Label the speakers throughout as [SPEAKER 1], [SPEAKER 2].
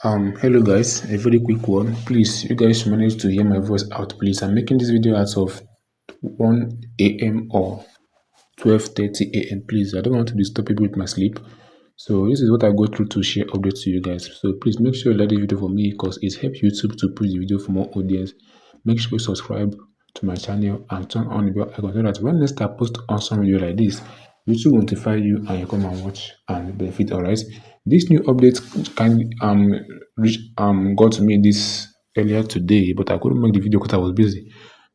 [SPEAKER 1] Hello guys, a very quick one. Please, you guys manage to hear my voice out, please. I'm making this video out of 1 a.m. or 12:30 a.m. Please, I don't want to disturb people with my sleep. So this is what I go through to share updates to you guys. So please make sure you like the video for me because it helps YouTube to push the video for more audience. Make sure you subscribe to my channel and turn on the bell icon so that when next I post awesome video like this, YouTube will notify you and you come and watch and benefit. Alright. This new update got to me this earlier today, but I couldn't make the video because I was busy.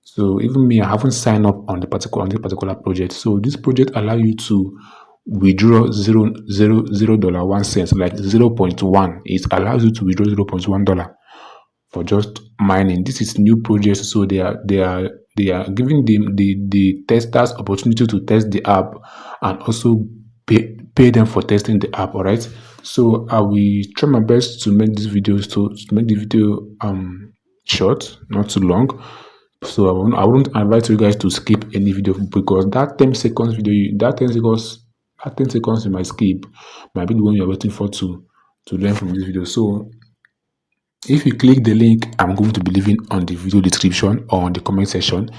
[SPEAKER 1] So even me, I haven't signed up on this particular project. So this project allow you to withdraw $0.1 like 0.1. It allows you to withdraw $0.1 for just mining. This is new project, so they are giving the testers opportunity to test the app and also pay them for testing the app. All right. So I will try my best to make this video to make the video short, not too long. So I wouldn't invite you guys to skip any video because that 10 seconds video, that 10 seconds you might skip might be the one you're waiting for to learn from this video. So if you click the link I'm going to be leaving on the video description or on the comment section,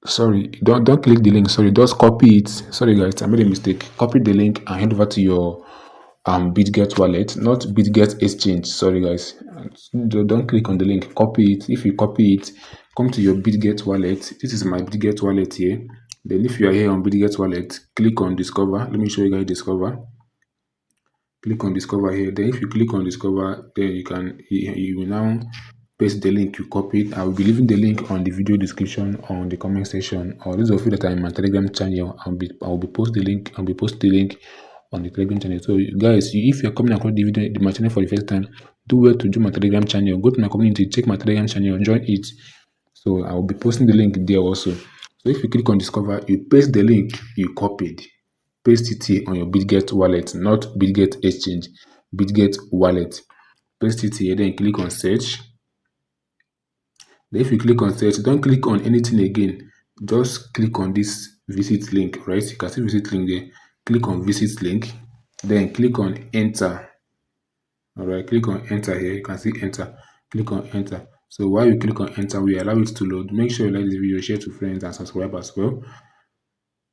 [SPEAKER 1] sorry, don't click the link, sorry, just copy it. Sorry guys, I made a mistake. Copy the link and hand over to your BitGet wallet, not BitGet exchange. Sorry guys, don't click on the link, copy it. If you copy it, come to your BitGet wallet. This is my BitGet wallet here. Then if you are here on BitGet wallet, click on discover. Let me show you guys discover. Click on discover here. Then if you click on discover, then you will now paste the link you copied. I will be leaving the link on the video description on the comment section. Or those of you that are in my Telegram channel, I will be post the link on the Telegram channel. So guys, if you're coming across the video my channel for the first time, do well to join my Telegram channel. Go to my community, check my Telegram channel, join it. So I will be posting the link there also. So if you click on discover, you paste the link you copied. Paste it here on your BitGet wallet, not BitGet exchange, BitGet wallet. Paste it here, then click on search. Then if you click on search, don't click on anything again. Just click on this visit link, right? You can see visit link there. Click on visit link, then click on enter. All right, click on enter here. You can see enter. Click on enter. So while you click on enter, we allow it to load. Make sure you like this video, share to friends, and subscribe as well.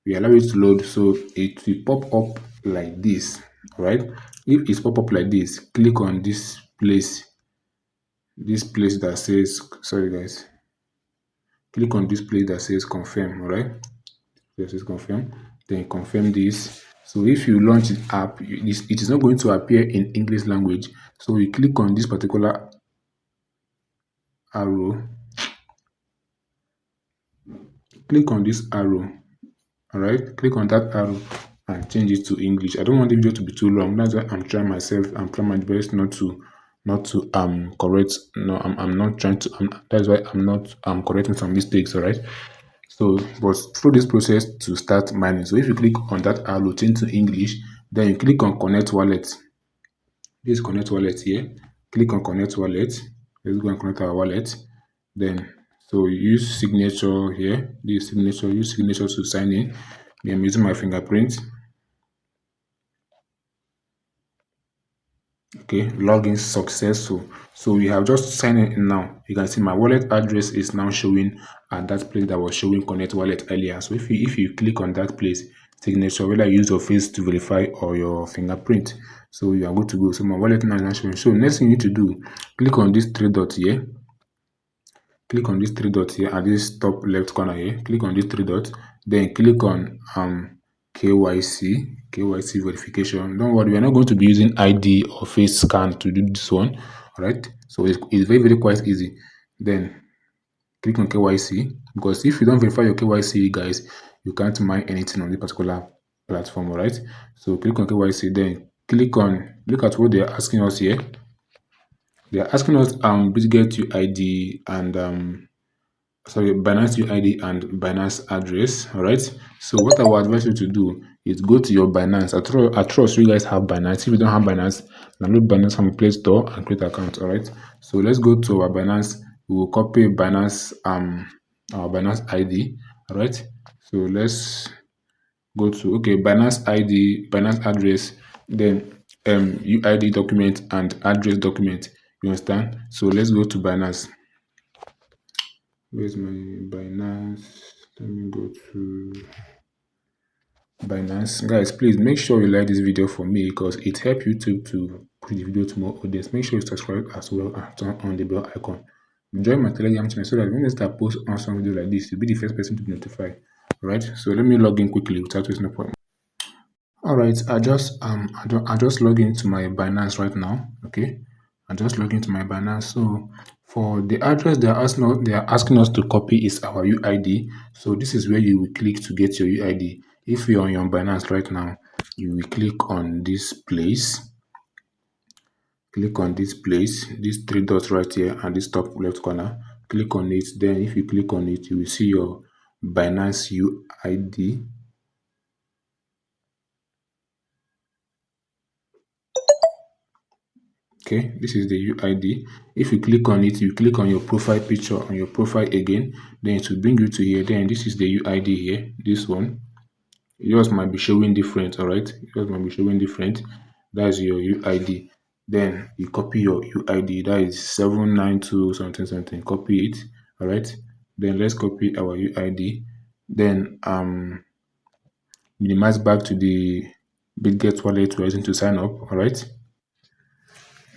[SPEAKER 1] We allow it to load, so it will pop up like this. Right? If it's pop up like this, click on this place that says, sorry guys, click on this place that says confirm. All right, this is confirm, then confirm this. So if you launch the app, it is not going to appear in English language, so you click on this particular arrow, click on this arrow. All right, click on that arrow and change it to English. I don't want the video to be too long. That's why I'm trying my best not to correct. No, I'm not trying to. That's why I'm not correcting some mistakes. All right. So, but through this process to start mining. So if you click on that arrow, change to English, then you click on connect wallet. This connect wallet here. Click on connect wallet. Let's go and connect our wallet. Then so use signature here. This signature, use signature to sign in. I'm using my fingerprint. Okay, login successful. So we have just signed in now. You can see my wallet address is now showing at that place that was showing connect wallet earlier. So if you click on that place, signature, whether you use your face to verify or your fingerprint, so you are good to go. So my wallet now is showing. So next thing you need to do, click on this three dots here. Click on this three dots here at this top left corner here. Click on this three dots, then click on KYC verification. Don't worry, we are not going to be using ID or face scan to do this one. All right, so it's very quite easy. Then click on KYC, because if you don't verify your KYC, guys, you can't mine anything on this particular platform. All right, so click on KYC, then look at what they are asking us here. They are asking us BitGet UID and Binance UID and Binance address. All right. So what I would advise you to do is go to your Binance. I trust you guys have Binance. If you don't have Binance, download Binance from Play Store and create an account. All right. So let's go to our Binance. We will copy Binance our Binance ID. All right. So let's go to Binance ID, Binance address. Then UID document and address document. You understand? So let's go to Binance. Where's my Binance? Let me go to Binance. Guys, please make sure you like this video for me because it helps YouTube to push the video to more audience. Make sure you subscribe as well and turn on the bell icon. Join my Telegram channel so that when I start post on some video like this, you'll be the first person to be notified. Alright, so let me log in quickly without wasting no point. Alright, I just log into my Binance right now. Okay, I just log into my Binance. So for the address they are asking us to copy is our UID. So this is where you will click to get your UID. If you're on your Binance right now, you will click on this place. Click on this place, these three dots right here and this top left corner. Click on it. Then if you click on it, you will see your Binance UID. Okay, this is the UID. If you click on it, you click on your profile picture on your profile again, then it will bring you to here. Then this is the UID here, this one. Yours might be showing different, all right? Yours might be showing different. That's your UID. Then you copy your UID. That is 792 something something. Copy it, all right? Then let's copy our UID. Then minimize back to the BitGet wallet we're using to sign up, all right?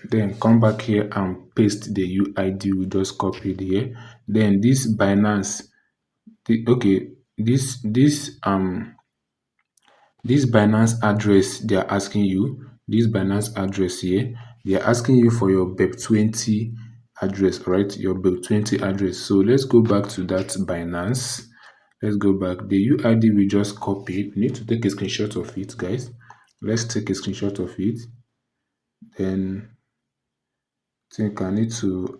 [SPEAKER 1] Then come back here and paste the UID we just copied here. Then this Binance, this Binance address they are asking you, this Binance address here, they are asking you for your BEP20 address, right? Your BEP20 address. So let's go back to that Binance. Let's go back. The UID we just copied, we need to take a screenshot of it, guys. Let's take a screenshot of it. Then I think I need to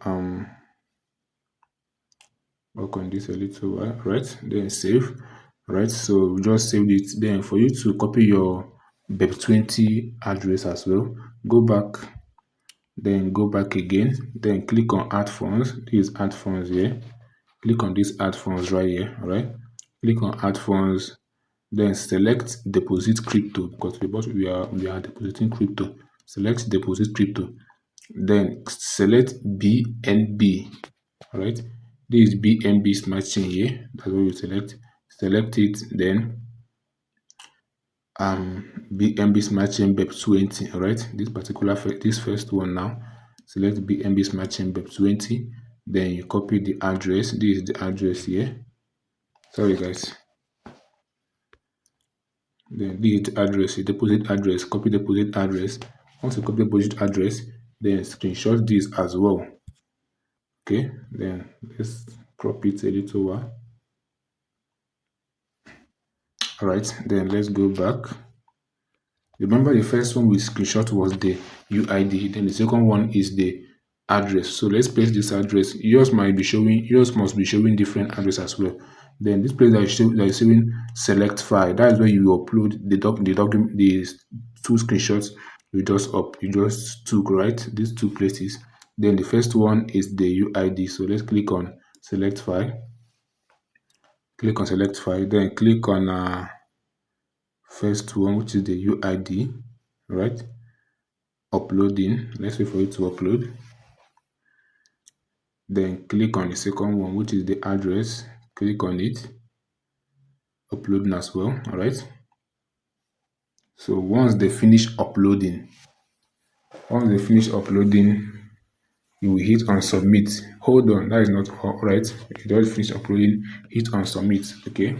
[SPEAKER 1] work on this a little while, right? Then save, right? So we just saved it. Then for you to copy your BEP20 address as well, go back, then go back again, then click on add funds. This is add funds here. Click on this add funds right here, all right? Click on add funds, then select deposit crypto because we are depositing crypto. Select deposit crypto, then select BNB, all right? This is BNB smart chain here. That's what you select. Select it, then BNB smart chain BEP20, all right? This first one now. Select BNB smart chain BEP20, then you copy the address. This is the address here. Sorry guys. Then this is the address, the deposit address. Copy deposit address. Once you copy deposit address, then screenshot this as well. Okay, then let's crop it a little while. All right, then let's go back. Remember the first one we screenshot was the UID, then the second one is the address. So let's paste this address. Yours must be showing different address as well. Then this place that is showing select file, that is where you upload the document, the two screenshots you just took, right? These two places. Then the first one is the UID. So let's click on select file. Click on select file, then click on first one, which is the UID, right? Uploading. Let's wait for it to upload. Then click on the second one, which is the address. Click on it. Uploading as well, all right? So once they finish uploading, you will hit on submit. Hold on, that is not all right. If you just finish uploading, hit on submit. Okay,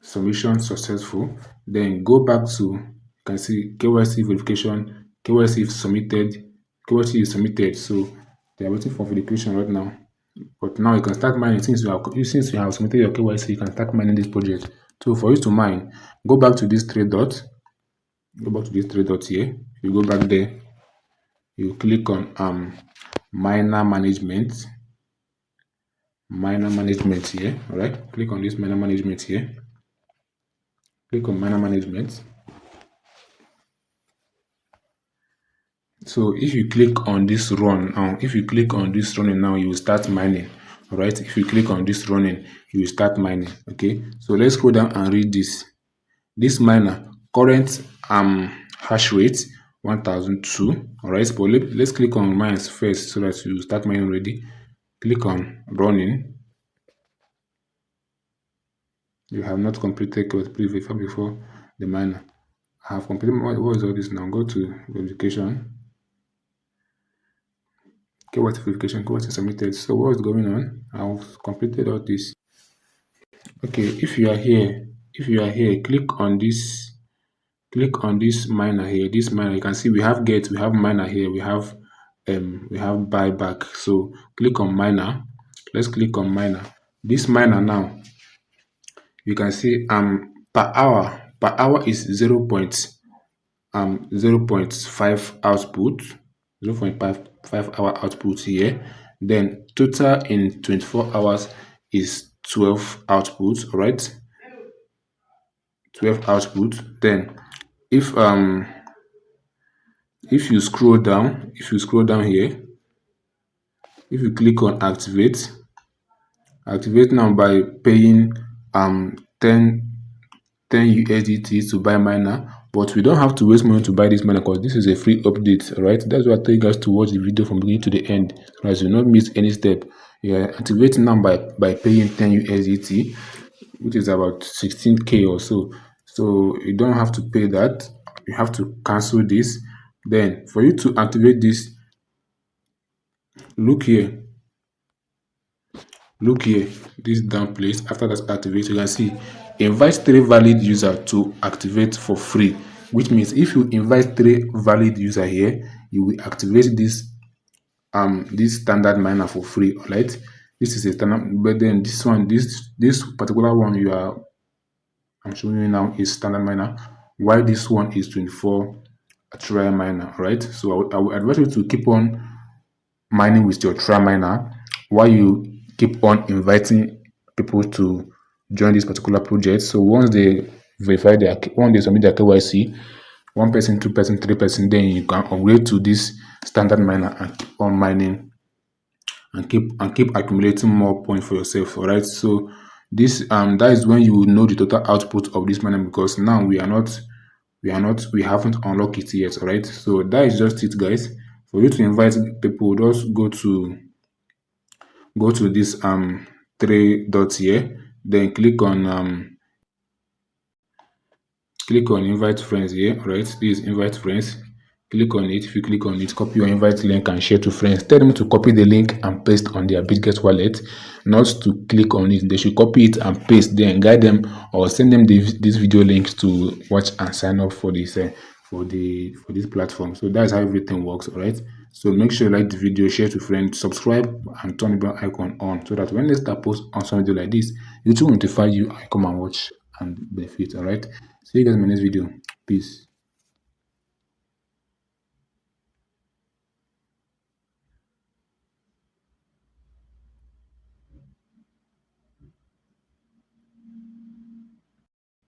[SPEAKER 1] submission successful. Then go back to, you can see KYC verification. KYC is submitted. KYC is submitted. So they are waiting for verification right now. But now you can start mining. Since you have submitted your KYC, you can start mining this project. So for you to mine, go back to these three dots. Go back to these three dots here. You go back there. You click on miner management. Miner management here. All right. Click on this miner management here. Click on miner management. So if you click on this run now, running now, you will start mining. All right. If you click on this running, you will start mining. Okay. So let's go down and read this. This miner current hash rate 1002. All right, but let's click on mine first so that you start mining already. Click on running. You have not completed before the miner. I have completed. What is all this now? Go to verification. KYC verification. KYC submitted. So what is going on? I've completed all this. Okay, if you are here, click on this miner here. This miner, you can see we have get, we have miner here, we have buyback. So click on miner. Let's click on miner. This miner now, you can see per hour is 0.5 output, 0.5 hour output here. Then total in 24 hours is 12 output, right? 12 output. Then if um if you scroll down here, if you click on activate now by paying 10 USDT to buy miner. But we don't have to waste money to buy this miner because this is a free update, right? That's why I tell you guys to watch the video from beginning to the end, so as you not miss any step. Yeah, activate now by paying 10 USDT, which is about 16k or so. So you don't have to pay that. You have to cancel this. Then for you to activate this, look here, look here, this down place. After that's activate, you can see invite 3 valid user to activate for free, which means if you invite 3 valid user here, you will activate this standard miner for free. All right, this is a standard, but then this particular one I'm showing you now is standard miner, while this one is 24 trial miner. All right, so I will advise you to keep on mining with your trial miner while you keep on inviting people to join this particular project. So once they once they submit their KYC, 1 person, 2 person, 3 person, then you can upgrade to this standard miner and keep on mining and keep accumulating more points for yourself. All right, so this that is when you will know the total output of this miner, because now we haven't unlocked it yet. All right, so that is just it, guys. For you to invite people, just go to this 3 dots here, then click on invite friends here. All right, this is invite friends. Click on it. If you click on it, copy your invite link and share to friends. Tell them to copy the link and paste on their Bitget wallet, not to click on it. They should copy it and paste, then guide them or send them this video link to watch and sign up for this for this platform. So that's how everything works. All right, so make sure you like the video, share to friends, subscribe and turn the bell icon on, so that when next I post on some video like this, YouTube will notify you and come and watch and benefit. All right, see you guys in my next video. Peace.